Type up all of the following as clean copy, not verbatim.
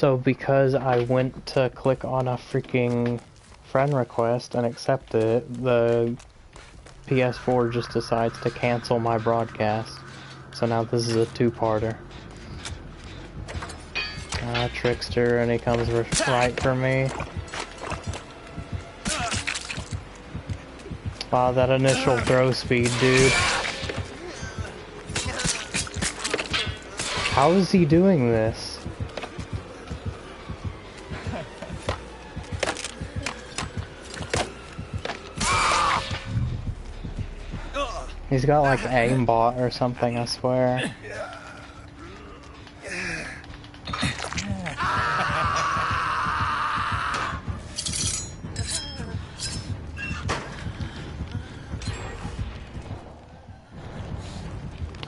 So because I went to click on a freaking friend request and accept it, the PS4 just decides to cancel my broadcast. So now this is a two-parter. Trickster, and he comes right for me. Wow, that initial throw speed, dude. How is he doing this? He's got like aimbot or something, I swear.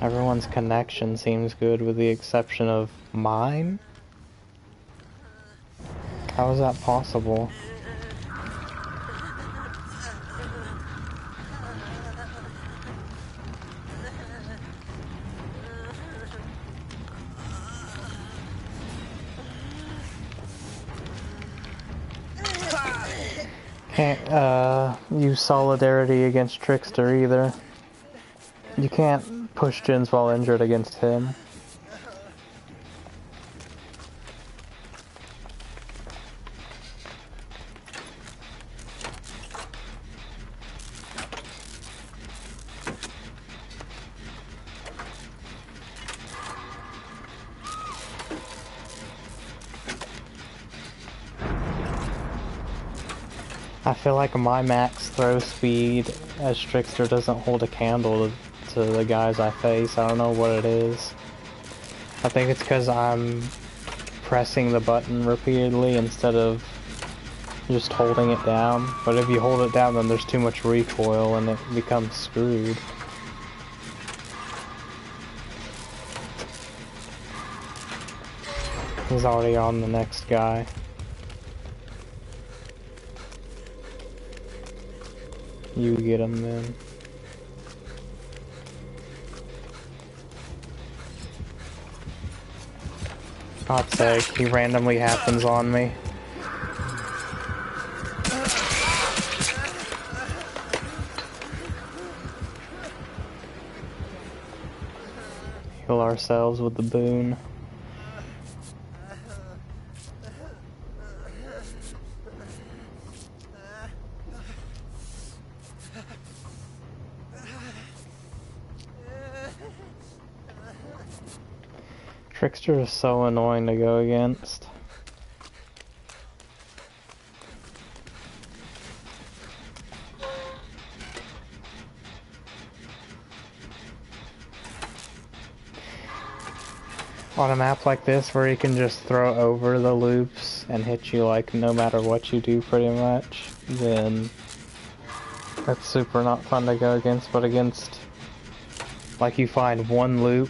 Everyone's connection seems good with the exception of mine? How is that possible? Can't use solidarity against Trickster either. You can't push Jins while injured against him. I feel like my max throw speed as Trickster doesn't hold a candle to the guys I face. I don't know what it is. I think it's because I'm pressing the button repeatedly instead of just holding it down. But if you hold it down, then there's too much recoil and it becomes screwed. He's already on the next guy. You get him then. God's sake, he randomly happens on me. Heal ourselves with the boon. Trickster is so annoying to go against. On a map like this where you can just throw over the loops and hit you like no matter what you do pretty much, then that's super not fun to go against. But against, like, you find one loop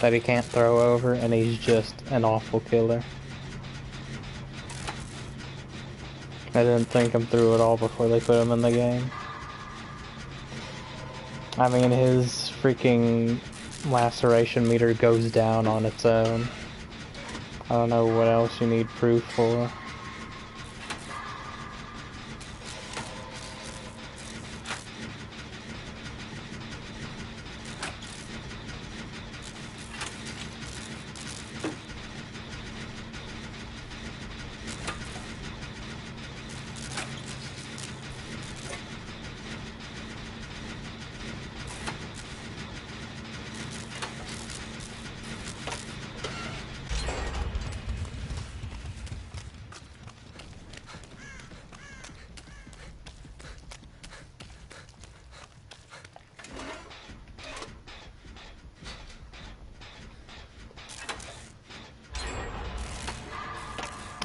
that he can't throw over and he's just an awful killer. I didn't think him through at all before they put him in the game. I mean, his freaking laceration meter goes down on its own. I don't know what else you need proof for.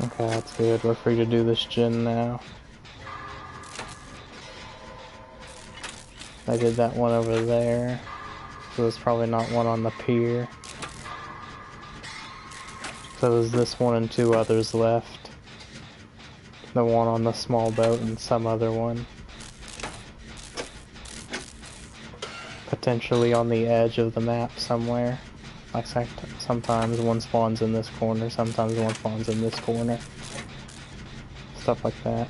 Okay, that's good. We're free to do this Jin now. I did that one over there, so there's probably not one on the pier. So there's this one and two others left. The one on the small boat and some other one. Potentially on the edge of the map somewhere. Like sometimes one spawns in this corner, sometimes one spawns in this corner. Stuff like that.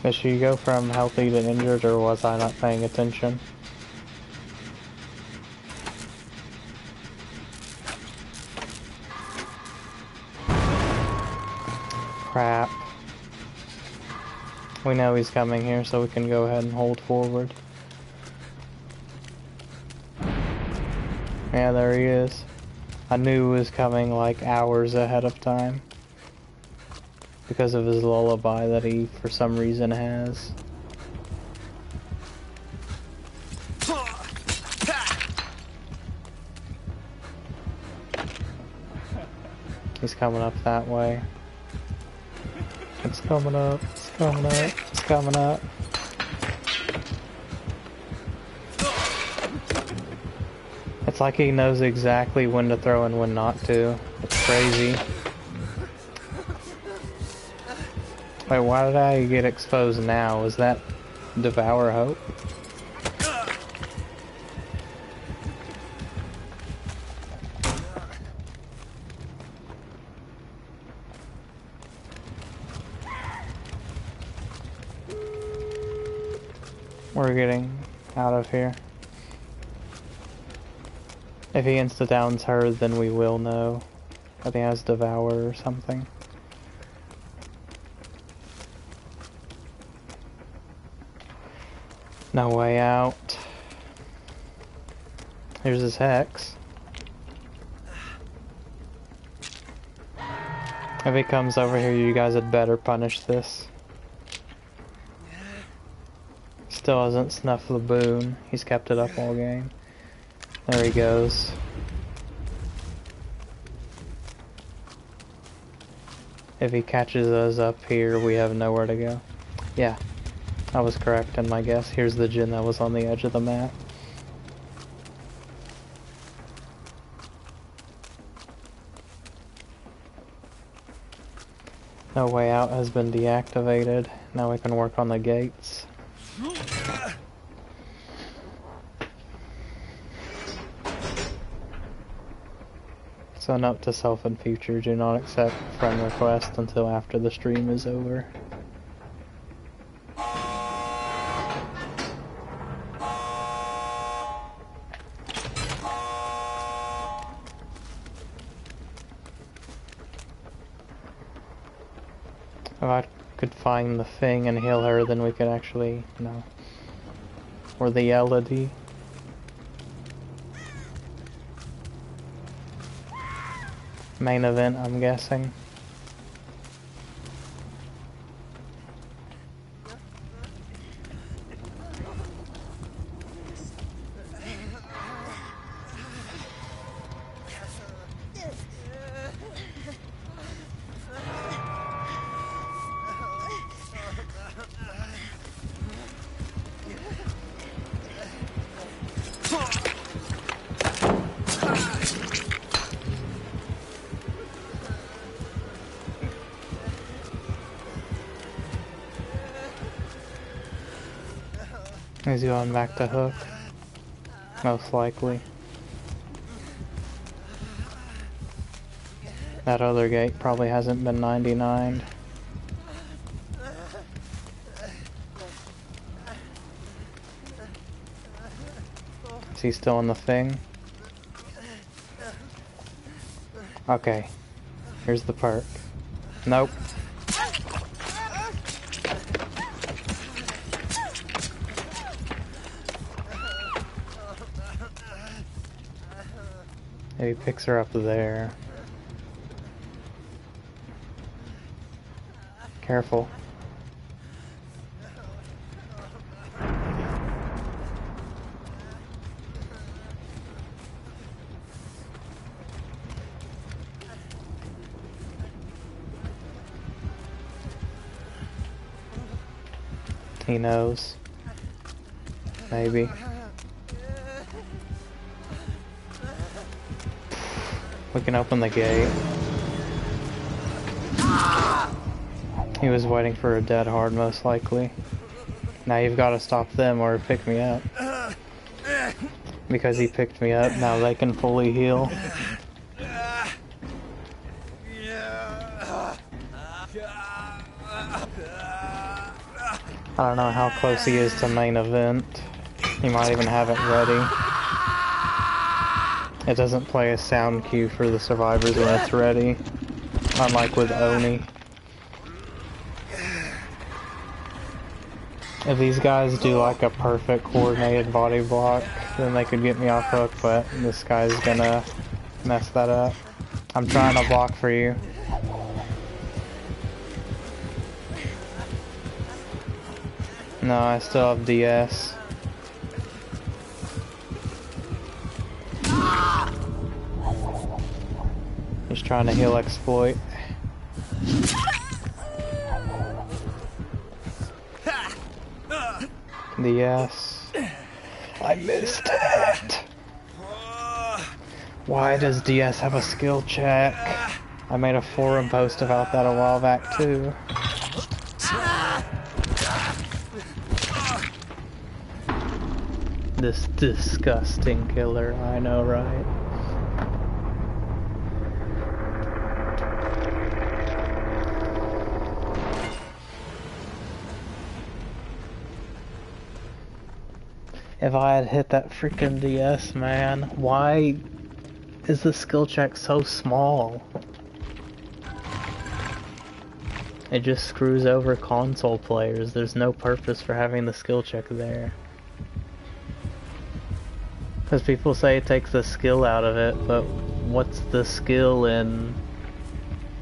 Did she go from healthy to injured, or was I not paying attention? Crap. We know he's coming here, so we can go ahead and hold forward. Yeah, there he is. I knew he was coming like hours ahead of time. Because of his lullaby that he, for some reason, has. He's coming up that way. It's coming up, it's coming up, it's coming up. It's like he knows exactly when to throw and when not to. It's crazy. Wait, why did I get exposed now? Was that Devour Hope? We're getting out of here. If he insta-downs her, then we will know. I think he has Devour or something. No way out. Here's his hex. If he comes over here, you guys had better punish this. Still hasn't snuffed the boon. He's kept it up all game. There he goes. If he catches us up here, we have nowhere to go. Yeah, I was correct in my guess. Here's the gin that was on the edge of the map. No way out has been deactivated. Now we can work on the gates. So note to self in future, do not accept friend requests until after the stream is over. If I could find the thing and heal her, then we could actually, no. Or the LED. Main event, I'm guessing. He's going back to Hook. Most likely. That other gate probably hasn't been 99'd. Is he still in the thing? Okay. Here's the perk. Nope. He picks her up there. Careful. He knows. Maybe. We can open the gate. He was waiting for a dead hard, most likely. Now you've got to stop them or pick me up. Because he picked me up, now they can fully heal. I don't know how close he is to main event. He might even have it ready. It doesn't play a sound cue for the survivors when it's ready, unlike with Oni. If these guys do like a perfect coordinated body block, then they could get me off hook, but this guy's gonna mess that up. I'm trying to block for you. No, I still have DS. He's trying to heal exploit. DS. I missed it. Why does DS have a skill check? I made a forum post about that a while back too. This disgusting killer, I know, right? If I had hit that freaking DS, man, why is the skill check so small? It just screws over console players. There's no purpose for having the skill check there. Because people say it takes the skill out of it, but what's the skill in,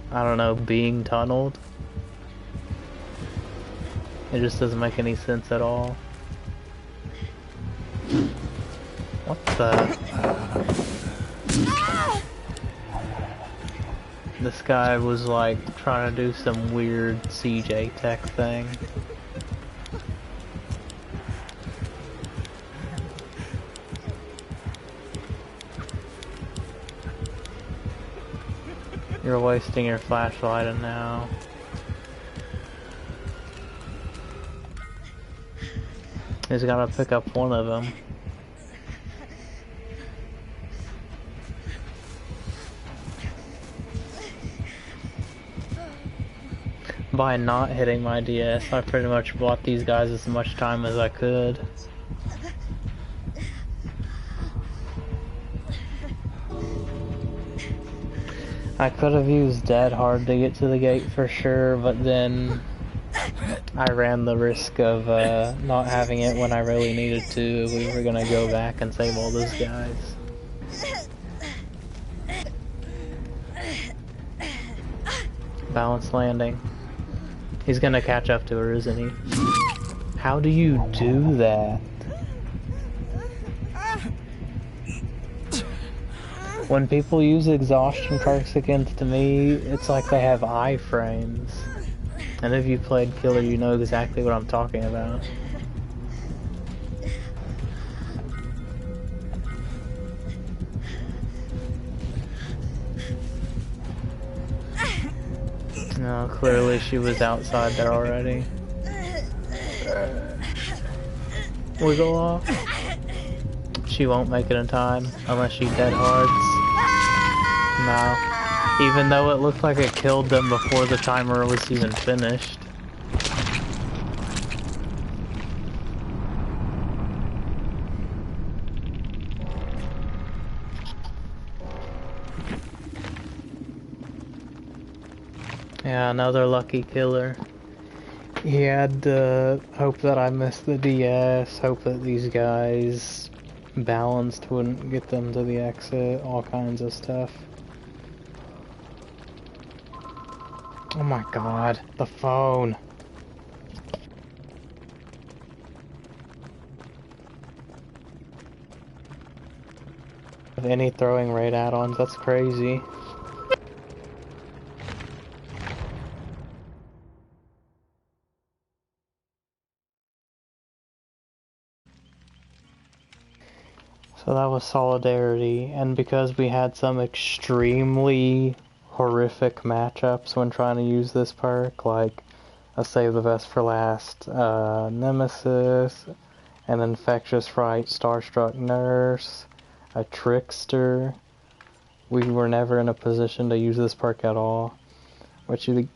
I don't know, being tunneled? It just doesn't make any sense at all. What the? This guy was like trying to do some weird CJ tech thing. You're wasting your flashlight and now. He's gotta pick up one of them. By not hitting my DS, I pretty much bought these guys as much time as I could. I could have used dead hard to get to the gate for sure, but then I ran the risk of not having it when I really needed to. We were gonna go back and save all those guys. Balanced landing. He's gonna catch up to her, isn't he? How do you do that? When people use exhaustion perks against me, it's like they have iframes. And if you played Killer, you know exactly what I'm talking about. No, clearly she was outside there already. Wiggle off. She won't make it in time unless she dead hards. No. Even though it looked like it killed them before the timer was even finished. Yeah, another lucky killer. He had hope that I missed the DS, hope that these guys balanced wouldn't get them to the exit, all kinds of stuff. Oh my god, the phone. With any throwing raid add-ons, that's crazy. So that was Solidarity, and because we had some extremely horrific matchups when trying to use this perk, like A save the best for last. Nemesis, an infectious fright, starstruck nurse, a trickster. We were never in a position to use this perk at all. But you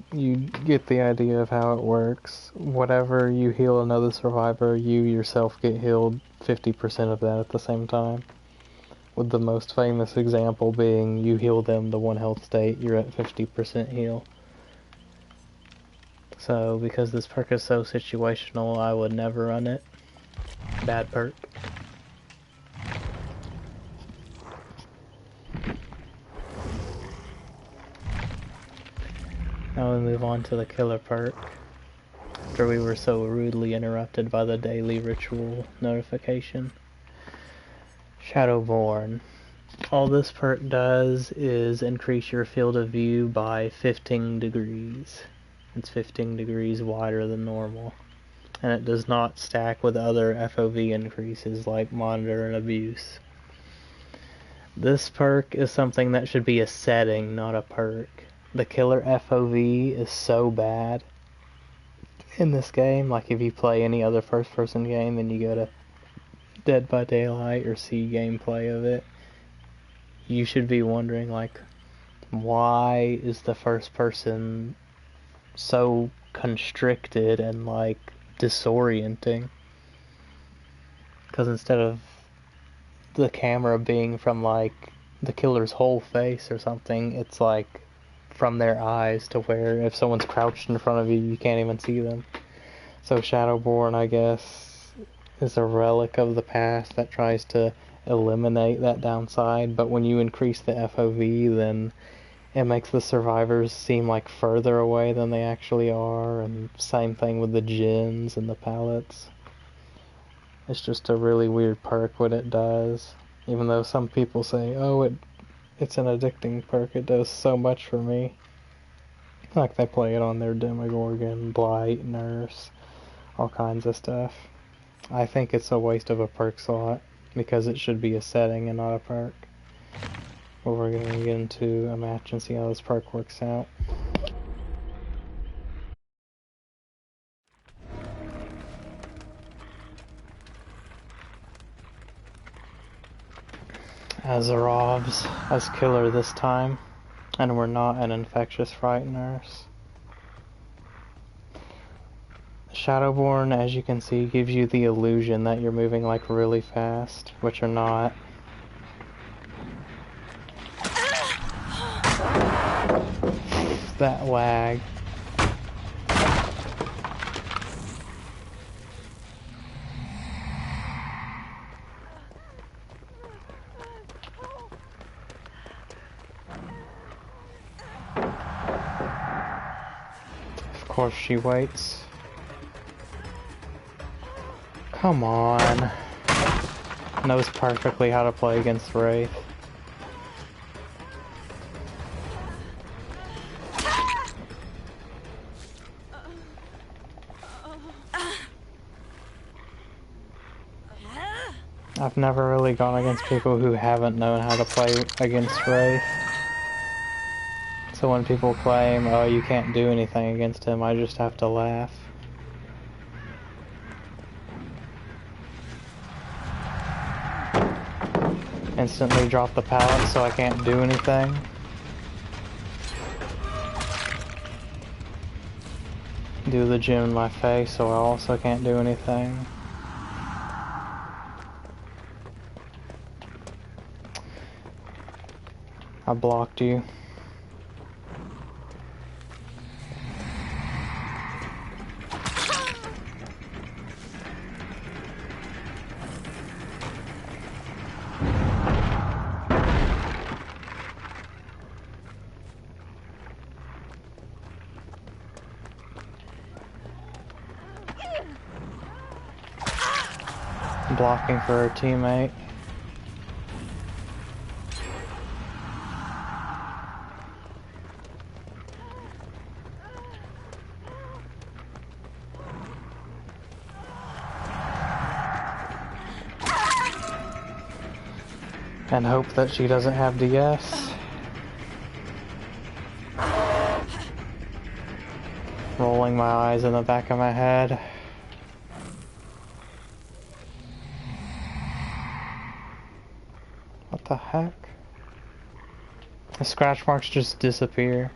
get the idea of how it works. Whatever you heal another survivor, you yourself get healed 50% of that at the same time. With the most famous example being you heal them to 1 health state, you're at 50% heal. So because this perk is so situational, I would never run it. Bad perk. Now we move on to the killer perk. After we were so rudely interrupted by the daily ritual notification. Shadowborn. All this perk does is increase your field of view by 15 degrees. It's 15 degrees wider than normal. And it does not stack with other FOV increases like monitor and abuse. This perk is something that should be a setting, not a perk. The killer FOV is so bad in this game. Like if you play any other first-person game and you go to Dead by Daylight or see gameplay of it, you should be wondering, like, why is the first person so constricted and, like, disorienting? Because instead of the camera being from, like, the killer's whole face or something, it's, like, from their eyes to where if someone's crouched in front of you, you can't even see them. So Shadowborn, I guess, is a relic of the past that tries to eliminate that downside, but when you increase the FOV, then it makes the survivors seem like further away than they actually are, and same thing with the gens and the pallets. It's just a really weird perk what it does. Even though some people say, oh, it's an addicting perk, it does so much for me. Like they play it on their Demogorgon, Blight, Nurse, all kinds of stuff. I think it's a waste of a perk slot, because it should be a setting and not a perk. But we're going to get into a match and see how this perk works out. Azarov's as killer this time, and we're not an infectious fright nurse. Shadowborn, as you can see, gives you the illusion that you're moving like really fast, which you're not. That lag. Of course she waits. Come on. Knows perfectly how to play against Wraith. I've never really gone against people who haven't known how to play against Wraith. So when people claim, oh, you can't do anything against him, I just have to laugh. Instantly drop the pallet so I can't do anything. Do the gym in my face so I also can't do anything. I blocked you. Blocking for her teammate. And hope that she doesn't have DS. Rolling my eyes in the back of my head. What the heck? The scratch marks just disappear.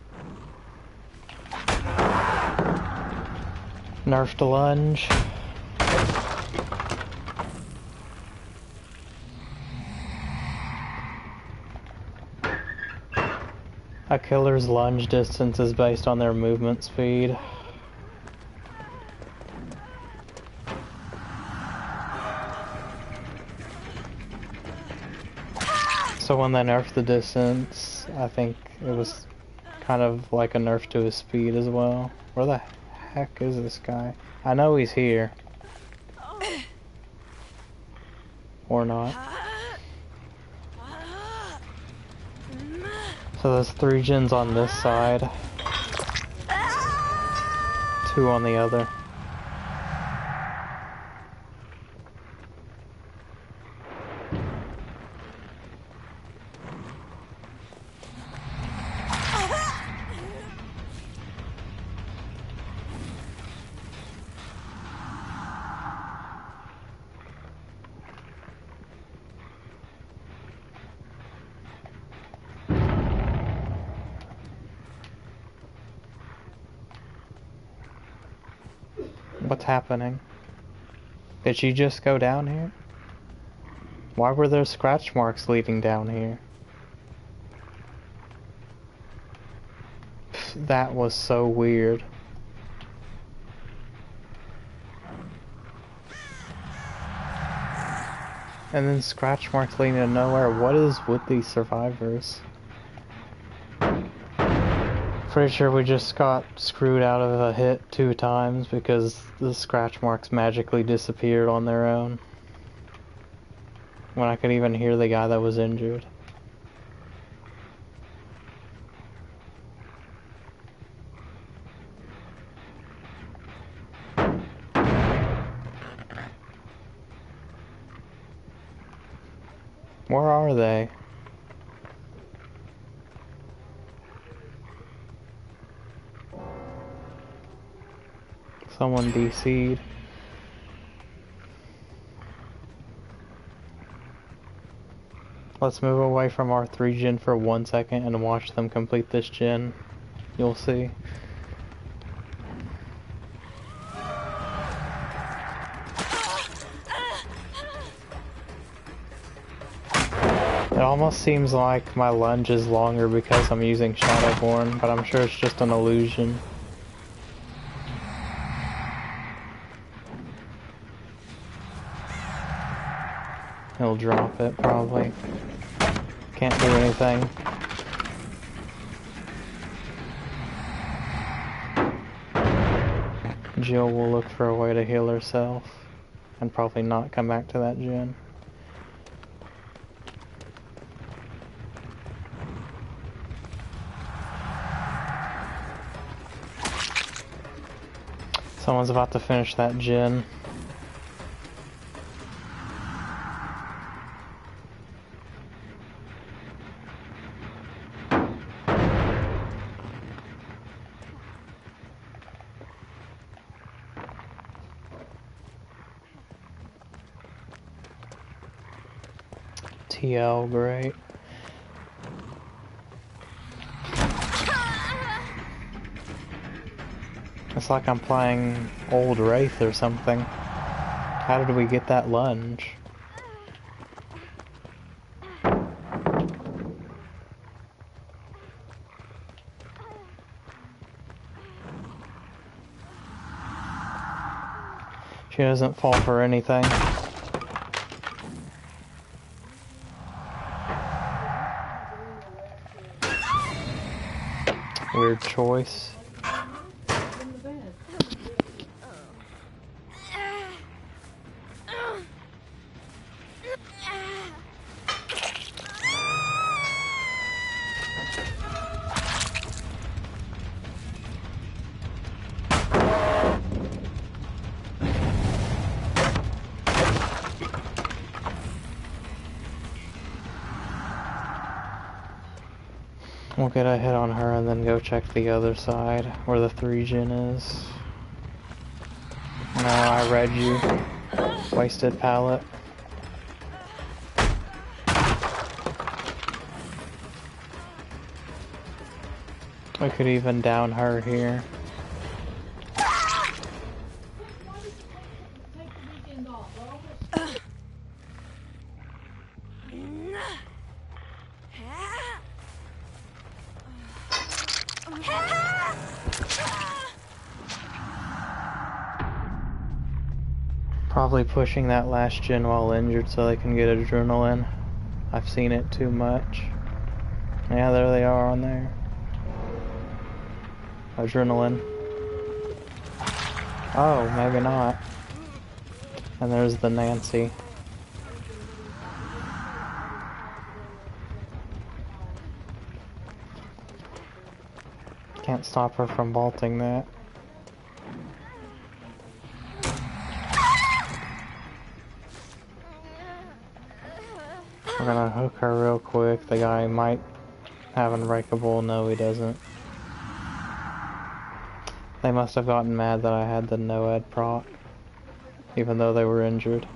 Nerfed lunge. A killer's lunge distance is based on their movement speed. So when they nerfed the distance, I think it was kind of like a nerf to his speed as well. Where the heck is this guy? I know he's here. Or not. So there's 3 gens on this side. 2 on the other. What's happening? Did she just go down here? Why were there scratch marks leading down here? Pfft, that was so weird. And then scratch marks leading to nowhere. What is with these survivors? Pretty sure we just got screwed out of a hit 2 times because the scratch marks magically disappeared on their own. When I could even hear the guy that was injured. Where are they? Someone DC'd. Let's move away from our 3 gen for 1 second and watch them complete this gen. You'll see. It almost seems like my lunge is longer because I'm using Shadowborn, but I'm sure it's just an illusion. He'll drop it, probably. Can't do anything. Jill will look for a way to heal herself, and probably not come back to that gen. Someone's about to finish that gen. TL, great. It's like I'm playing old Wraith or something. How did we get that lunge? She doesn't fall for anything. Weird choice. We'll get a hit on her and then go check the other side, where the 3 gen is. No, I read you. Wasted pallet. We could even down her here. Probably pushing that last gen while injured so they can get adrenaline. I've seen it too much. Yeah, there they are on there. Adrenaline. Oh, maybe not. And there's the Nancy. Can't stop her from vaulting that. We're gonna hook her real quick. The guy might have unbreakable. No, he doesn't. They must have gotten mad that I had the no-ed proc, even though they were injured.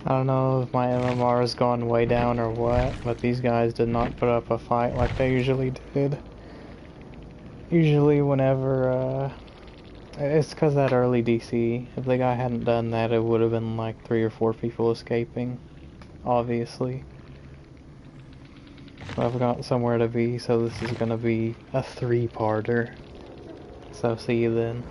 I don't know if my MMR has gone way down or what, but these guys did not put up a fight like they usually did. Usually whenever, it's because that early DC. If the guy hadn't done that, it would have been like 3 or 4 people escaping, obviously. I've got somewhere to be, so this is gonna be a 3-parter. So see you then.